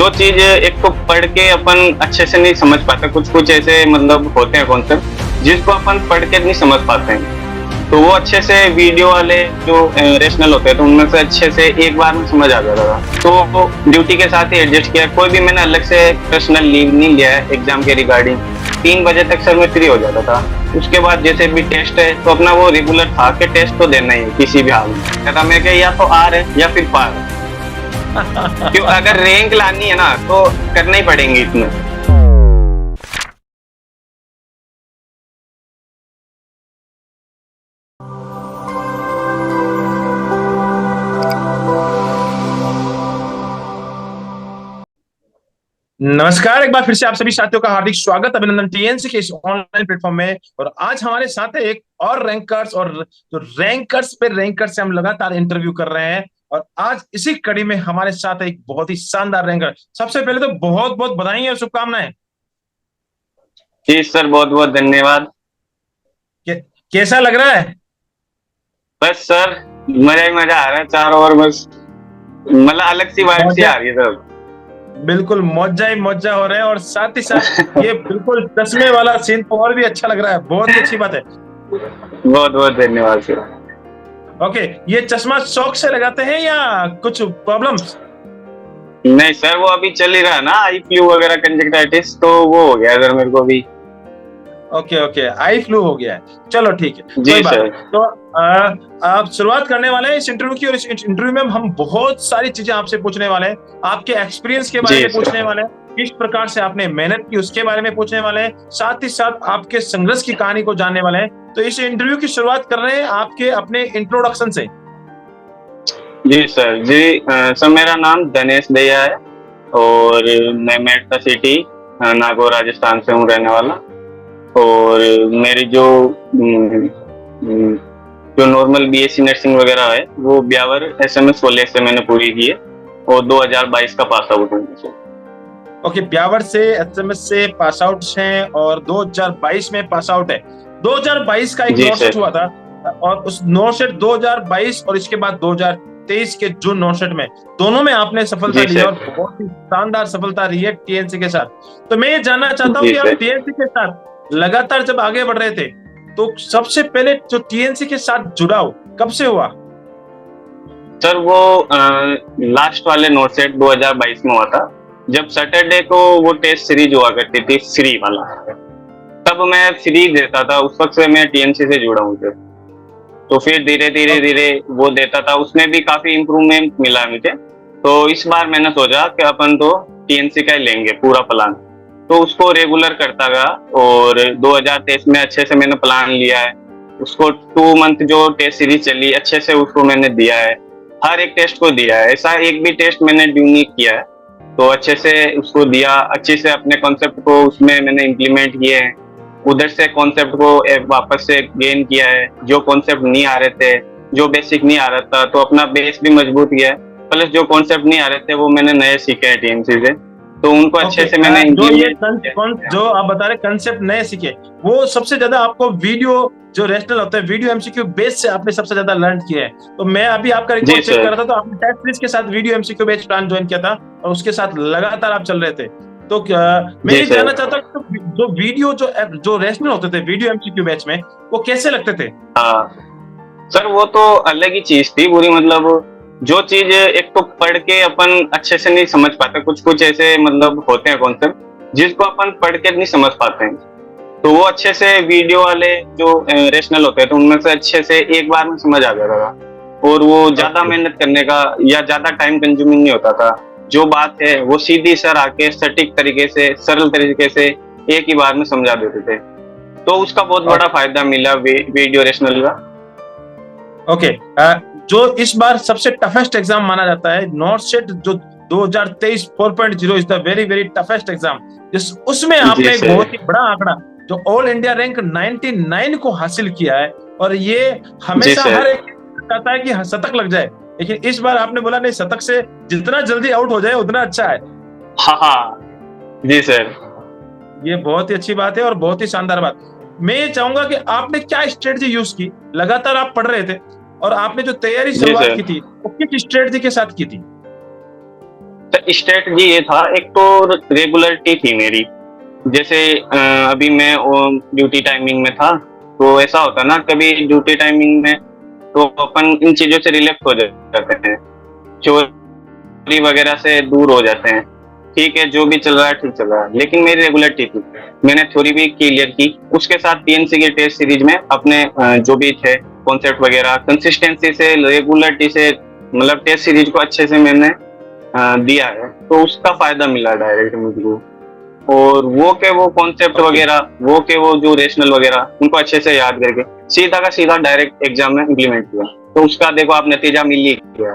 जो चीज एक तो पढ़ के अपन अच्छे से नहीं समझ पाते, कुछ कुछ ऐसे मतलब होते हैं कॉन्सेप्ट जिसको अपन पढ़ के नहीं समझ पाते हैं, तो वो अच्छे से वीडियो वाले जो रेशनल होते हैं तो उनमें से अच्छे से एक बार में समझ आ जाता था। तो ड्यूटी के साथ ही एडजस्ट किया, कोई भी मैंने अलग से पर्सनल लीव नहीं लिया है एग्जाम के रिगार्डिंग। 3 बजे तक सर मैं फ्री हो जाता था। उसके बाद जैसे भी टेस्ट है तो अपना वो रेगुलर था कि टेस्ट तो देना ही है किसी भी हाल में। कहता मैं कि या तो आर है या फिर पार है। क्यों, अगर रैंक लानी है ना तो करना ही पड़ेंगे इतने। नमस्कार, एक बार फिर से आप सभी साथियों का हार्दिक स्वागत, अभिनंदन टीएनसी के इस ऑनलाइन प्लेटफॉर्म में। और आज हमारे साथ है एक और रैंकर्स, और जो रैंकर्स पे रैंकर्स से हम लगातार इंटरव्यू कर रहे हैं। और आज इसी कड़ी में हमारे साथ है एक बहुत ही शानदार रैंकर। सबसे पहले तो बहुत बहुत बधाई और शुभकामनाएं। जी सर, बहुत बहुत धन्यवाद। कैसा लग रहा है? बस सर मजा ही मजा आ रहा है चारों ओर, बस मतलब अलग सी वाइब सी आ रही है सर। बिल्कुल मौजा ही मौजा हो रहा है, और साथ ही साथ ये बिल्कुल चश्मे वाला सीन तो और भी अच्छा लग रहा है। बहुत ही अच्छी बात है। बहुत बहुत धन्यवाद सर। ओके, ये चश्मा शौक से लगाते हैं या कुछ प्रॉब्लम्स? नहीं सर, वो अभी चल ही रहा है ना, आई फ्लू वगैरह कंजक्टाइटिस, तो वो हो गया सर मेरे को भी। ओके ओके, आई फ्लू हो गया है। चलो ठीक है, जी कोई बात सर। नहीं। तो आप शुरुआत करने वाले हैं इस इंटरव्यू की, और इस इंटरव्यू में हम बहुत सारी चीजें आपसे पूछने वाले हैं। आपके एक्सपीरियंस के बारे में पूछने वाले हैं, किस प्रकार से आपने मेहनत की उसके बारे में पूछने वाले हैं, साथ ही साथ आपके संघर्ष की कहानी को जानने वाले हैं। तो इस इंटरव्यू की शुरुआत कर रहे हैं आपके अपने इंट्रोडक्शन से। जी सर। जी सर, मेरा नाम दिनेश दहिया है और मैं मेडता सिटी नागौर राजस्थान से हूँ रहने वाला। और मेरी जो नॉर्मल बीएससी नर्सिंग वगैरह है वो ब्यावर एसएमएस कॉलेज से मैंने पूरी की है और 2022 का पास आउट हूँ। ओके, ब्यावर से एसएमएस से पास आउट हैं और 2022 में पास आउट है। 2022 का एक नॉर्सेट हुआ था, और उस नॉर्सेट 2022 और इसके बाद 2023 के जून नॉर्सेट में, दोनों में आपने सफलता ली और बहुत ही शानदार सफलता रही है टीएनसी के साथ। तो मैं ये जानना चाहता हूँ कि आप टीएनसी के साथ लगातार जब आगे बढ़ रहे थे तो सबसे पहले जो टीएनसी के साथ जुड़ाव कब से हुआ? सर वो लास्ट वाले नॉर्सेट 2022 में हुआ था, जब सैटरडे को वो टेस्ट सीरीज हुआ करती थी फ्री वाला, तब मैं फ्री देता था। उस वक्त से मैं टीएनसी से जुड़ा हूँ। तो फिर धीरे धीरे वो देता था, उसमें भी काफी इम्प्रूवमेंट मिला मुझे। तो इस बार मैंने सोचा कि अपन तो टीएनसी का ही लेंगे पूरा प्लान, तो उसको रेगुलर करता गया। और 2023 में अच्छे से मैंने प्लान लिया है उसको। 2 मंथ जो टेस्ट सीरीज चली अच्छे से उसको मैंने दिया है, हर एक टेस्ट को दिया है, ऐसा एक भी टेस्ट मैंने ड्यू नहीं किया है। तो अच्छे से उसको दिया, अच्छे से अपने कॉन्सेप्ट को उसमें मैंने इम्प्लीमेंट किए हैं। उधर से कॉन्सेप्ट को वापस से गेन किया है, जो कॉन्सेप्ट नहीं आ रहे थे, जो बेसिक नहीं आ रहा था, तो अपना बेस भी मजबूत किया है। प्लस जो कॉन्सेप्ट नहीं आ रहे थे वो मैंने नए सीखे हैं टीएमसी से, तो उनको अच्छे से मैंने जो आप बता रहे कंसेप्ट नए सीखे, वो सबसे ज्यादा आपको वीडियो जो रेशनल होता है, वीडियो एमसीक्यू बेस से आपने सबसे ज्यादा लर्न किया है। तो मैं अभी आपका रिकॉर्ड चेक कर रहा था, तो आपने टेस्ट सीरीज के साथ video MCQ base plan join किया था और उसके साथ लगातार आप चल रहे थे। तो मैं ये जानना चाहता हूँ जो वीडियो जो रेशनल होते थे वीडियो एमसीक्यू बैच में, वो कैसे लगते थे? हाँ सर, वो तो अलग ही चीज थी पूरी। मतलब जो चीज एक तो पढ़ के अपन अच्छे से नहीं समझ पाते, कुछ कुछ ऐसे मतलब होते हैं कॉन्सेप्ट जिसको अपन पढ़ के नहीं समझ पाते हैं, तो वो अच्छे से वीडियो वाले जो रेशनल होते हैं तो उनमें से अच्छे से एक बार में समझ आ जाता था। और वो ज्यादा मेहनत करने का या ज्यादा टाइम कंज्यूमिंग नहीं होता था। जो बात है वो सीधी सर आके सटीक तरीके से सरल तरीके से एक ही बार में समझा देते थे, तो उसका बहुत बड़ा फायदा मिला वीडियो रेशनल का। ओके, जो इस बार सबसे टफेस्ट एग्जाम माना जाता है नॉर्सेट, जो 2023 4.0 is the very very toughest exam, उसमें आपने एक बहुत ही बड़ा आंकड़ा जो ऑल इंडिया रैंक 99 को हासिल किया है। और ये हमेशा हर एक कहता है कि शतक लग जाए, लेकिन इस बार आपने बोला नहीं, शतक से जितना जल्दी आउट हो जाए उतना अच्छा है। हाँ जी सर, ये बहुत ही अच्छी बात है और बहुत ही शानदार बात। मैं ये चाहूंगा कि आपने क्या स्ट्रेटजी यूज की, लगातार आप पढ़ रहे थे और आपने जो तैयारी शुरुआत की थी वो किस स्ट्रेटजी के साथ की थी? स्ट्रेटजी ये था, एक तो रेगुलरिटी थी मेरी। जैसे अभी मैं ड्यूटी टाइमिंग में था, तो ऐसा होता ना कभी ड्यूटी टाइमिंग में तो अपन इन चीजों से रिलैक्स हो जाते हैं, चोरी वगैरह से दूर हो जाते हैं। ठीक है, जो भी चल रहा है ठीक चल रहा है, लेकिन मेरी रेगुलरिटी थी। मैंने थ्योरी भी क्लियर की, उसके साथ पीएनसी के टेस्ट सीरीज में अपने जो भी थे कॉन्सेप्ट वगैरह कंसिस्टेंसी से, रेगुलरिटी से, मतलब टेस्ट सीरीज को अच्छे से मैंने दिया है, तो उसका फायदा मिला डायरेक्ट मुझको। और वो के वो कॉन्सेप्ट वगैरह, वो के वो जो रेशनल वगैरह, उनको अच्छे से याद करके सीधा का सीधा डायरेक्ट एग्जाम में इम्प्लीमेंट किया, तो उसका देखो आप नतीजा मिल ही गया।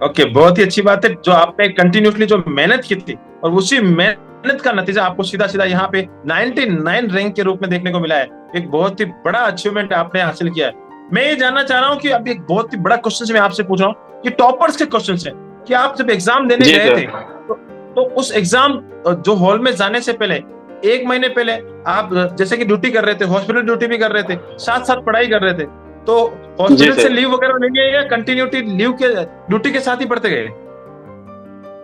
ओके, बहुत ही अच्छी बात है। जो आपने कंटिन्यूसली जो मेहनत की थी और उसी मेहनत का नतीजा आपको सीधा सीधा यहाँ पे 99 रैंक के रूप में देखने को मिला है। एक बहुत ही बड़ा अचीवमेंट आपने हासिल किया है। मैं ये जानना चाह रहा हूँ कि अभी एक बहुत ही बड़ा क्वेश्चन मैं आपसे पूछ रहा हूँ कि टॉपर्स के क्वेश्चन है कि आप जब एग्जाम देने जी गए सर। थे तो उस एग्जाम जो हॉल में जाने से पहले 1 महीने पहले आप जैसे कि ड्यूटी कर रहे थे, हॉस्पिटल ड्यूटी भी कर रहे थे, साथ साथ पढ़ाई कर रहे थे, तो जी हॉस्पिटल से सर। लीव वगैरह लेंगे या कंटिन्यूटी लीव के ड्यूटी के साथ ही पढ़ते गए?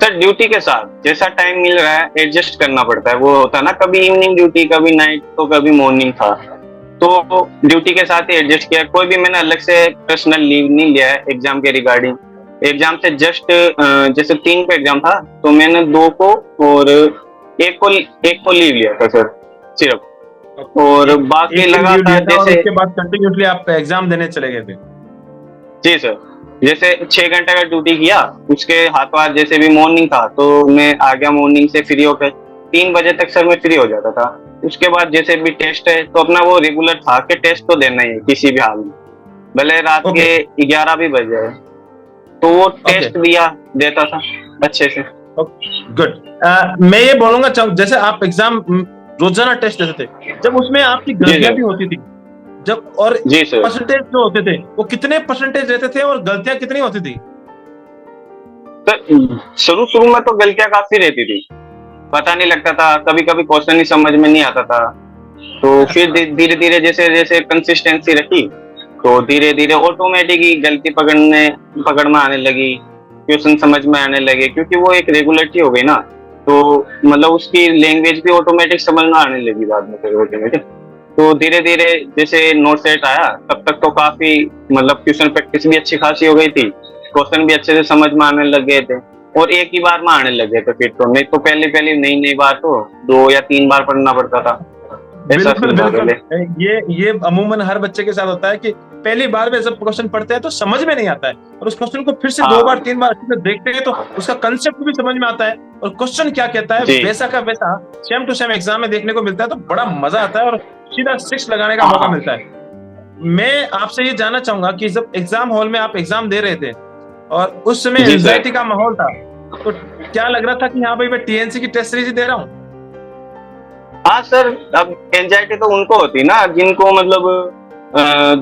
सर ड्यूटी के साथ जैसा टाइम मिल रहा है एडजस्ट करना पड़ता है। वो होता है ना, कभी इवनिंग ड्यूटी, कभी नाइट, तो कभी मॉर्निंग था, तो ड्यूटी के साथ ही एडजस्ट किया। कोई भी मैंने अलग से पर्सनल लीव नहीं लिया है एग्जाम के रिगार्डिंग। एग्जाम से जस्ट जैसे 3 को एग्जाम था, तो मैंने 2 को और एक को लीव लिया था सर सिर्फ, और बाकी एक लगा लीव था लिया था और जैसे। उसके बाद कंटिन्यूसली आप एग्जाम देने चले गए थे? जी सर, जैसे 6 घंटे का ड्यूटी किया, उसके हाथों हाथ जैसे भी मॉर्निंग था तो मैं आ गया मॉर्निंग से फ्री होकर। 3 बजे तक सर मैं फ्री हो जाता था। उसके बाद जैसे भी टेस्ट है तो अपना वो रेगुलर था कि टेस्ट तो देना ही है किसी भी हाल में, भले रात ओके के 11 भी बज जाए, तो वो ओके टेस्ट दिया देता था अच्छे से। गुड। मैं ये बोलूंगा जैसे आप एग्जाम रोजाना टेस्ट देते थे, जब उसमें आपकी जी गलतियां सर। भी होती थी, जब और जी सर। परसेंटेज जो होते थे वो कितने परसेंटेज रहते थे और गलतियां कितनी होती थी? तो शुरू शुरू में तो गलतियां काफी रहती थी, पता नहीं लगता था, कभी कभी क्वेश्चन ही समझ में नहीं आता था। तो फिर धीरे धीरे जैसे जैसे कंसिस्टेंसी रखी, तो धीरे धीरे ऑटोमेटिक ही गलती पकड़ में आने लगी, क्वेश्चन समझ में आने लगे, क्योंकि वो एक रेगुलरिटी हो गई ना, तो मतलब उसकी लैंग्वेज भी ऑटोमेटिक समझ में आने लगी बाद में फिर ऑटोमेटिक। तो धीरे धीरे जैसे नोट सेट आया, तब तक तो काफी मतलब क्वेश्चन प्रैक्टिस भी अच्छी खासी हो गई थी, क्वेश्चन भी अच्छे से समझ में आने लग गए थे, और एक ही बार में आने लग गए थे। फिर तो नहीं तो पहले नई बार तो 2 या 3 बार पढ़ना पड़ता था, ऐसा बिल्कुल सीन था बिल्कुल। पहले। ये अमूमन हर बच्चे के साथ होता है कि पहली बार में जब क्वेश्चन पढ़ते हैं तो समझ में नहीं आता है, और उस क्वेश्चन को फिर से 2 बार 3 बार अच्छे से देखते हैं तो उसका कंसेप्ट भी समझ में आता है और क्वेश्चन क्या कहता है जी। वैसा का वैसा सेम टू सेम एग्जाम में देखने को मिलता है, तो बड़ा मजा आता है और सीधा 6 लगाने का मौका मिलता है। मैं आपसे ये जानना चाहूंगा कि जब एग्जाम हॉल में आप एग्जाम दे रहे थे और उस समय जी सर। एंजाइटी का माहौल था, तो क्या लग रहा था कि हाँ भाई मैं टीएनसी की टेस्ट सीरीज दे रहा हूँ? हाँ सर, अब एंजाइटी तो उनको होती ना जिनको मतलब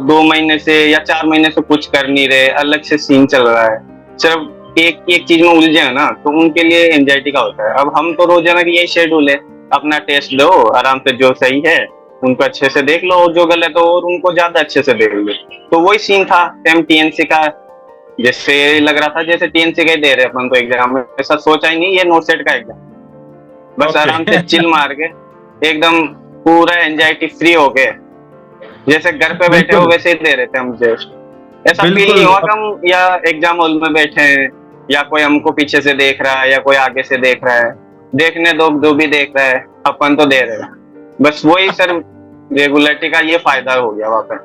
2 महीने से या 4 महीने से कुछ कर नहीं रहे, अलग से सीन चल रहा है, सिर्फ एक चीज में उलझे है ना, तो उनके लिए एंजाइटी का होता है। अब हम तो रोजाना की यही शेड्यूल है, अपना टेस्ट लो आराम से, जो सही है उनको अच्छे से देख लो, जो गलत हो और उनको ज्यादा अच्छे से देख लो। तो वही सीन था सेम टीएनसी का, जैसे लग रहा था जैसे टीएनसी का ही दे रहे अपन तो एग्जाम में, ऐसा सोचा ही नहीं ये नोट सेट का एग्जाम, बस आराम से चिल मार के एकदम पूरा एंजाइटी फ्री हो गए, जैसे घर पे बैठे हो वैसे ही दे रहे थे हम जस्ट। ऐसा फील नहीं हुआ कि हम या एग्जाम हॉल में बैठे हैं या कोई हमको पीछे से देख रहा है या कोई आगे से देख रहा है, देखने दो जो भी देख रहा है, अपन तो दे रहे हैं। बस वही सर रेगुलरिटी का ये फायदा हो गया वहां पर।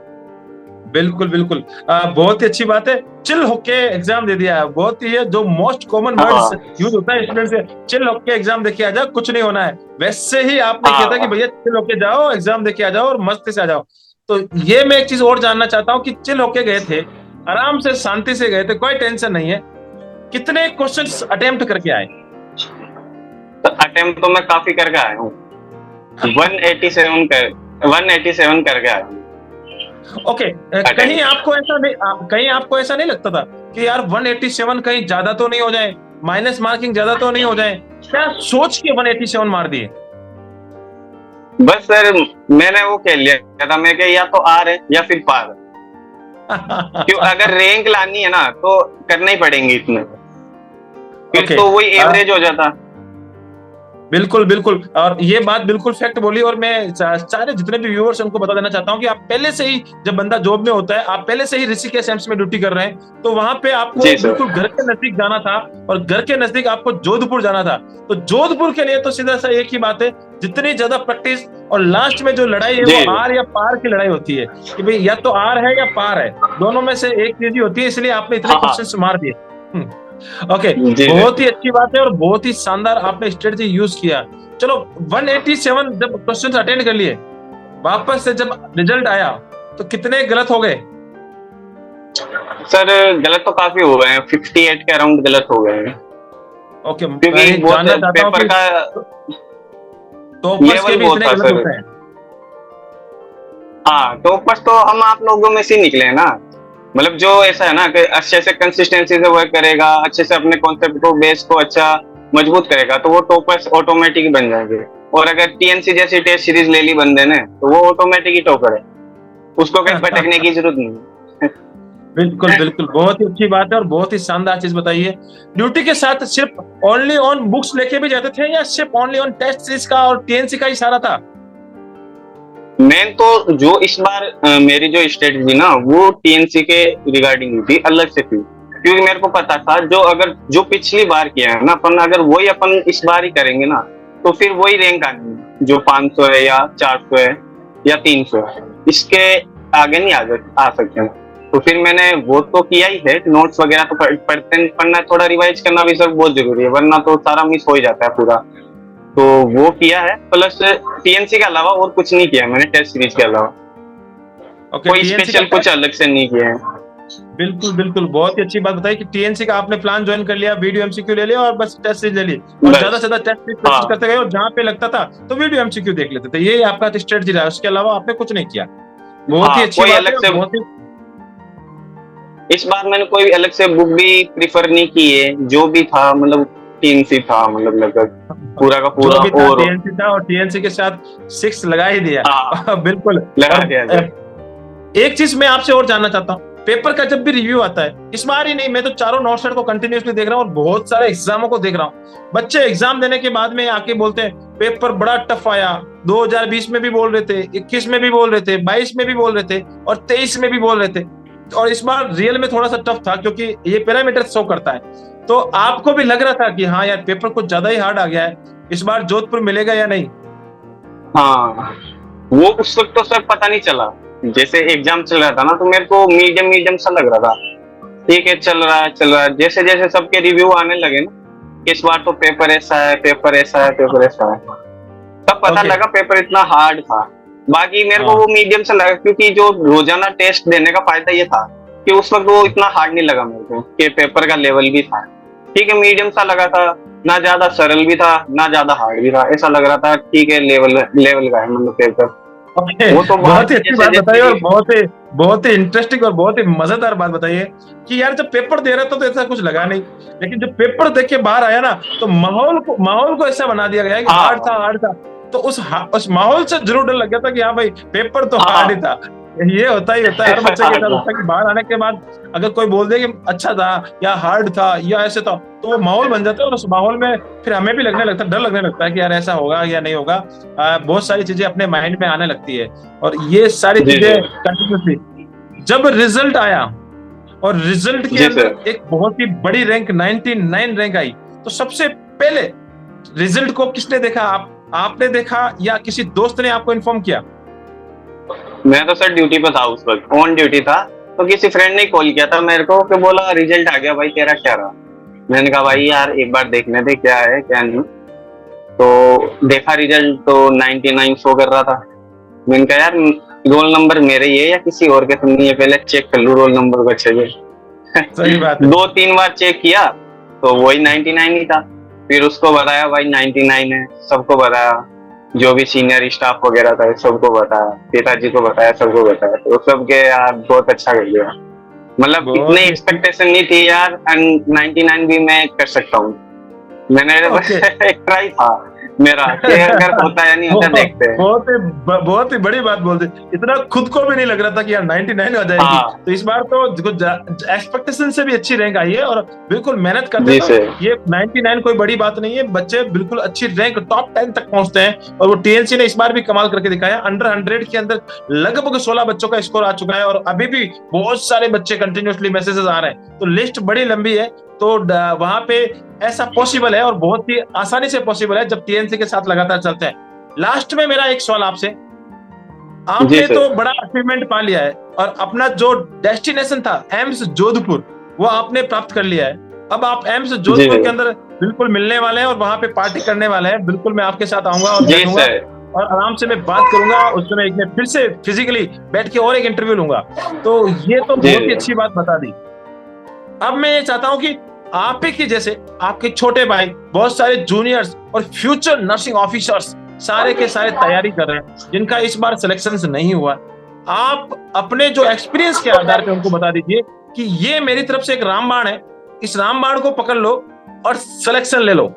बिल्कुल बिल्कुल। बहुत ही अच्छी बात है, चिल होके एग्जाम दे दिया है। बहुत ही है जो मोस्ट कॉमन वर्ड्स यूज होता है स्टूडेंट से, चिल होके एग्जाम देके आ जाओ, कुछ नहीं होना है। वैसे ही आपने किया था कि भैया चिल होके जाओ, एग्जाम देके आ जाओ और मस्ती से आ जाओ। तो ये मैं एक चीज और जानना चाहता हूँ कि चिल होके गए थे, आराम से शांति से गए थे, कोई टेंशन नहीं है, कितने क्वेश्चंस अटेम्प्ट करके आए? तो अटेम्प्ट तो मैं काफी करके आया हूँ, 187 करके आया हूँ। ओके, कहीं आपको ऐसा नहीं लगता था कि यार 187 कहीं ज्यादा तो नहीं हो जाए, माइनस मार्किंग ज्यादा तो नहीं हो जाए? क्या सोच के 187 मार दिए? बस सर मैंने वो कह लिया था मैं कि या तो आर है या फिर पार है। क्यों, अगर रैंक लानी है ना तो करना ही पड़ेंगे इतने। फिर ओके तो वही एवरेज हो जाता। बिल्कुल बिल्कुल, और ये बात बिल्कुल फैक्ट बोली, और मैं सारे जितने भी व्यूअर्स हैं उनको बता देना चाहता हूँ कि आप पहले से ही, जब बंदा जॉब में होता है, आप पहले से ही ऋषिकेश एम्स में ड्यूटी कर रहे हैं, तो वहां पे आपको जी सर। बिल्कुल घर के नजदीक जाना था, और घर के नजदीक आपको जोधपुर जाना था। तो जोधपुर के लिए तो सीधा सा एक ही बात है, जितनी ज्यादा प्रैक्टिस, और लास्ट में जो लड़ाई है जी वो आर या पार की लड़ाई होती है, कि भाई या तो आर है या पार है, दोनों में से एक चीज ही होती है, इसलिए आपने इतने हाँ हाँ। क्वेश्चन मार दिए। ओके, जी बहुत सर। ही अच्छी बात है और बहुत ही शानदार आपने स्ट्रेटजी यूज किया। चलो, 187 जब क्वेश्चन अटेंड कर लिए, वापस से जब रिजल्ट आया तो कितने गलत हो गए? सर गलत तो काफी हो गए हैं, 58 के अराउंड गलत हो गए हैं, ओके, मैं क्योंकि ये बहुत जानना चाहता हूँ पेपर कि का टॉपर्स के लेवल भी बहुत इतने था गलत सर। होते हैं? हाँ, टॉपर्स तो हम आप लोगों में से ही निकले हैं ना। मतलब जो ऐसा है ना कि अच्छे से कंसिस्टेंसी से वर्क करेगा, अच्छे से अपने कॉन्सेप्ट को, बेस को अच्छा मजबूत करेगा, तो वो टॉपर्स ऑटोमेटिक बन जाएंगे। और अगर टीएनसी जैसी टेस्ट सीरीज ले ली बंदे ने, तो वो ऑटोमेटिक ही टॉपर है, उसको कहीं भटकने की जरूरत नहीं है। बिल्कुल बिल्कुल, बहुत ही अच्छी बात है और बहुत ही शानदार चीज बताई है। ड्यूटी के साथ सिर्फ ओनली ऑन बुक्स लेके भी जाते थे, या सिर्फ ओनली ऑन टेस्ट सीरीज का और टीएनसी का ही सारा था? मेन तो जो इस बार मेरी जो स्ट्रेटजी ना, वो टीएनसी के रिगार्डिंग थी, अलग से थी, क्योंकि मेरे को पता था जो पिछली बार किया है ना अपन, अगर वही अपन इस बार ही करेंगे ना, तो फिर वही रैंक आनी है, जो 500 है या 400 है या 300 है, इसके आगे नहीं आ सकते हैं। तो फिर मैंने वो तो किया ही है, नोट्स वगैरह तो पढ़ना, थोड़ा रिवाइज करना भी सर बहुत जरूरी है, वरना तो सारा मिस हो ही जाता है पूरा। तो वो किया है, प्लस टीएनसी के अलावा और कुछ नहीं किया है मैंने, टेस्ट सीरीज के अलावा ओके, कोई टीएनसी स्पेशल का कुछ अलग से नहीं किया है। बिल्कुल बिल्कुल, बहुत ही अच्छी बात बताई कि टीएनसी का आपने प्लान ज्वाइन कर लिया, वीडियो एमसीक्यू ले लिया और बस टेस्ट सीरीज ले ली, और ज्यादा से बस। ज्यादा टेस्ट सीरीज प्रैक्टिस हाँ करते गए, और जहां पे लगता था तो वीडियो एमसीक्यू देख लेते थे। ये आपका स्ट्रेटजी रहा, उसके अलावा आपने कुछ नहीं किया। बहुत ही हाँ, अच्छी कोई बात है अलग और से बहुत ही इस बार मैंने कोई अलग से बुक भी प्रिफर नहीं की है, जो भी था मतलब टीएनसी था, मतलब लगभग पूरा का जो पूरा। भी था और टीएनसी था, और टीएनसी के साथ 6 लगा ही दिया। हाँ, बिल्कुल। लगा और दिया जाए। एक चीज मैं आपसे और जानना चाहता हूँ, पेपर का जब भी रिव्यू आता है, इस बार ही नहीं, मैं तो चारों नोट सेट को कंटिन्यूअसली देख रहा हूँ और बहुत सारे एग्जामों को देख रहा हूँ। बच्चे एग्जाम देने के बाद में आके बोलते हैं पेपर बड़ा टफ आया, 2020 में भी बोल रहे थे, 21 में भी बोल रहे थे, 22 में भी बोल रहे थे, और 23 में भी बोल रहे थे, और इस बार रियल में थोड़ा सा टफ था, क्योंकि ये पैरामीटर शो करता है। तो आपको भी लग रहा था कि हाँ यार, पेपर कुछ ज्यादा ही हार्ड आ गया है, इस बार जोधपुर मिलेगा या नहीं? हाँ, वो उस वक्त तो सर पता नहीं चला, जैसे एग्जाम चल रहा था ना, तो मेरे को मीडियम मीडियम सा लग रहा था, ठीक है चल रहा है। जैसे जैसे सबके रिव्यू आने लगे ना, इस बार तो पेपर ऐसा है, पेपर ऐसा है, पेपर ऐसा है, तब पता लगा पेपर इतना हार्ड था। बाकी मेरे को वो मीडियम सा लगा, क्योंकि जो रोजाना टेस्ट देने का फायदा ये था कि उस वक्त वो इतना हार्ड नहीं लगा मेरे को, कि पेपर का लेवल भी था ठीक है, मीडियम सा लगा था, ना ज्यादा सरल भी था ना ज्यादा हार्ड भी था, ऐसा लग रहा था ठीक है, लेवल का है मतलब पेपर। वो तो बहुत ही अच्छी बात बताई, और जैसे बहुत ही इंटरेस्टिंग और बहुत ही मजेदार बात बताई है कि यार, जब पेपर दे रहा था तो ऐसा कुछ लगा नहीं, लेकिन जब पेपर देख के बाहर आया ना, तो माहौल को ऐसा बना दिया गया है कि हार्ड था। तो उस माहौल से जरूर डर लग गया था कि हाँ भाई, पेपर तो हार्ड ही था। ये होता ही होता है हर बच्चे के साथ, होता है कि बाहर आने के बाद अगर कोई बोल दे कि अच्छा था या हार्ड था या ऐसे था, तो वो माहौल बन जाता है, और उस माहौल में फिर हमें भी लगने लगता है, डर लगने लगता है कि यार ऐसा होगा या नहीं होगा। बहुत सारी चीजें अपने माइंड में आने लगती है, और ये सारी चीजें कंटिन्यूसली जब रिजल्ट आया, और रिजल्ट के अंदर एक बहुत ही बड़ी रैंक 99 रैंक आई, तो सबसे पहले रिजल्ट को किसने देखा? आपने देखा या किसी दोस्त ने आपको इन्फॉर्म किया? मैं तो सर ड्यूटी पे था उस वक्त, ऑन ड्यूटी था, तो किसी फ्रेंड ने कॉल किया था मेरे को कि बोला रिजल्ट आ गया भाई, तेरा क्या रहा। मैंने कहा भाई यार एक बार देखने दे क्या है क्या नहीं। तो देखा रिजल्ट तो 99 शो कर रहा था। मैंने कहा यार रोल नंबर मेरे ही है या किसी और के, तुमने ये पहले चेक कर लूं रोल नंबर को अच्छे से। सही बात है। 2-3 बार चेक किया तो वही 99 ही था। फिर उसको बताया भाई 99 है, सबको बताया, जो भी सीनियर स्टाफ वगैरह था सबको बताया, पिताजी को बताया, सबको बताया, तो सबके यार बहुत अच्छा कर लिया। मतलब इतनी एक्सपेक्टेशन नहीं थी यार, एंड 99 भी मैं कर सकता हूँ। मैंने बस एक ट्राई था, मेरा कि अगर होता या नहीं होता देखते हैं। बहुत ही बड़ी बात बोल दी। इतना खुद को भी नहीं लग रहा था कि यार 99 हो जाएगी। हाँ तो इस बार तो एक्सपेक्टेशन से भी अच्छी रैंक आई है और बिल्कुल मेहनत करते जी तो सर। ये 99 कोई बड़ी बात नहीं है। बच्चे बिल्कुल अच्छी रैंक टॉप 10 तक पहुंचते हैं और वो टीएनसी ने इस बार भी कमाल करके दिखाया। अंडर 100 के अंदर लगभग 16 बच्चों का स्कोर आ चुका है और अभी भी बहुत सारे बच्चे कंटिन्यूसली मैसेजेस आ रहे हैं। तो लिस्ट बड़ी लंबी है। तो वहां पे ऐसा पॉसिबल है और बहुत ही आसानी से पॉसिबल है जब टीएनसी के साथ लगातार चलते हैं। लास्ट में मेरा एक सवाल आपसे, जी आपने सर। तो बड़ा अचीवमेंट पा लिया है और अपना जो डेस्टिनेशन था एम्स जोधपुर वो आपने प्राप्त कर लिया है। अब आप एम्स जी जोधपुर के अंदर बिल्कुल मिलने वाले हैं और वहां पे पार्टी करने वाले हैं। बिल्कुल मैं आपके साथ आऊंगा और जी बैठूंगा सर। और आराम से मैं बात करूंगा। उस समय एक मैं फिर से फिजिकली बैठ के और एक इंटरव्यू लूंगा। तो ये तो जी बहुत ही अच्छी बात बता दी। अब मैं ये चाहता हूं कि आप ही की जैसे आपके छोटे भाई बहुत सारे जूनियर्स और फ्यूचर नर्सिंग ऑफिसर्स सारे के सारे तैयारी कर रहे हैं जिनका इस बार सिलेक्शन नहीं हुआ। आप अपने जो एक्सपीरियंस के आधार पे उनको बता दीजिए कि ये मेरी तरफ से एक रामबाण है, इस रामबाण को पकड़ लो और सिलेक्शन ले लो।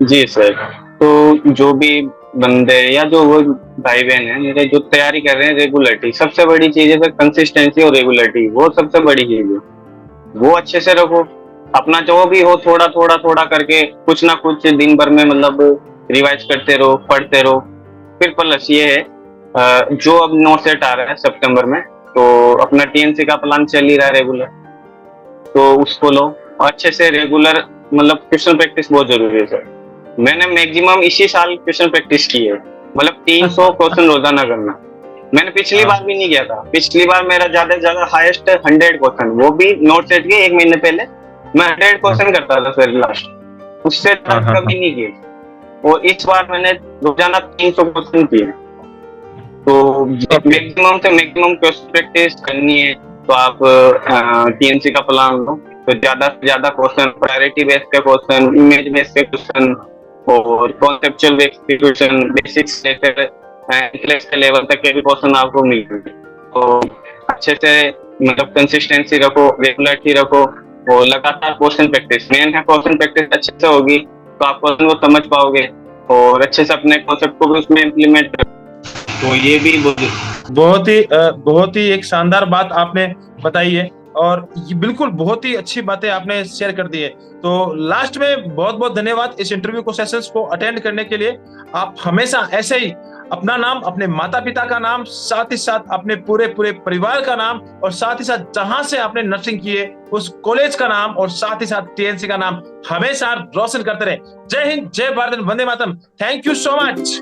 जी सर। तो जो भी बंदे या जो वो भाई बहन है मेरे जो तैयारी कर रहे हैं, रेगुलरिटी सबसे बड़ी चीज है सर। कंसिस्टेंसी और रेगुलरिटी वो सबसे बड़ी चीज है। वो अच्छे से रखो। अपना जो भी हो थोड़ा थोड़ा थोड़ा करके कुछ ना कुछ दिन भर में मतलब रिवाइज करते रहो, पढ़ते रहो। फिर प्लस ये है जो अब नोट सेट आ रहा है सितंबर में, तो अपना टीएनसी का प्लान चल ही रहा है रेगुलर, तो उसको लो और अच्छे से रेगुलर मतलब क्वेश्चन प्रैक्टिस बहुत जरूरी है सर। मैंने मैक्सिमम इसी साल क्वेश्चन प्रैक्टिस की है, मतलब 300 क्वेश्चन रोजाना करना। मैंने पिछली बार भी नहीं किया था। पिछली बार मेरा ज्यादा से ज्यादा हाईएस्ट 100 क्वेश्चन, वो भी नोट सेट के 1 महीने पहले मैं 100 क्वेश्चन करता था सर लास्ट, उससे कभी नहीं किए। और इस बार मैंने रोजाना 300 क्वेश्चन किए। तो मैक्सिमम से मैक्सिमम क्वेश्चन प्रैक्टिस करनी है तो आप टीएनसी का प्लान लो। तो ज्यादा से ज्यादा क्वेश्चन, प्रायोरिटी बेस्ड के क्वेश्चन, इमेज बेस्ड के क्वेश्चन और कॉन्सेप्चुअल बेस्ड के क्वेश्चन, बेसिक्स से लेकर इंटेलेक्चुअल लेवल तक के भी क्वेश्चन आपको मिलेंगे। तो अच्छे से मतलब कंसिस्टेंसी रखो, रेगुलरिटी रखो और लगातार क्वेश्चन प्रैक्टिस। मेन है क्वेश्चन प्रैक्टिस अच्छे से होगी तो आप क्वेश्चन को समझ पाओगे और अच्छे से अपने कॉन्सेप्ट को भी उसमें इम्प्लीमेंट। तो ये भी बहुत ही एक शानदार बात आपने बताई है और ये बिल्कुल बहुत ही अच्छी बातें आपने शेयर कर दी है। तो लास्ट में बहुत बहुत धन्यवाद इस इंटरव्यू को, सेशंस को अटेंड करने के लिए। आप हमेशा ऐसे ही अपना नाम, अपने माता पिता का नाम, साथ ही साथ अपने पूरे परिवार का नाम और साथ ही साथ जहां से आपने नर्सिंग की है उस कॉलेज का नाम और साथ ही साथ टीएनसी का नाम हमेशा रोशन करते रहे। जय हिंद, जय भारत, वंदे मातरम। Thank you so much.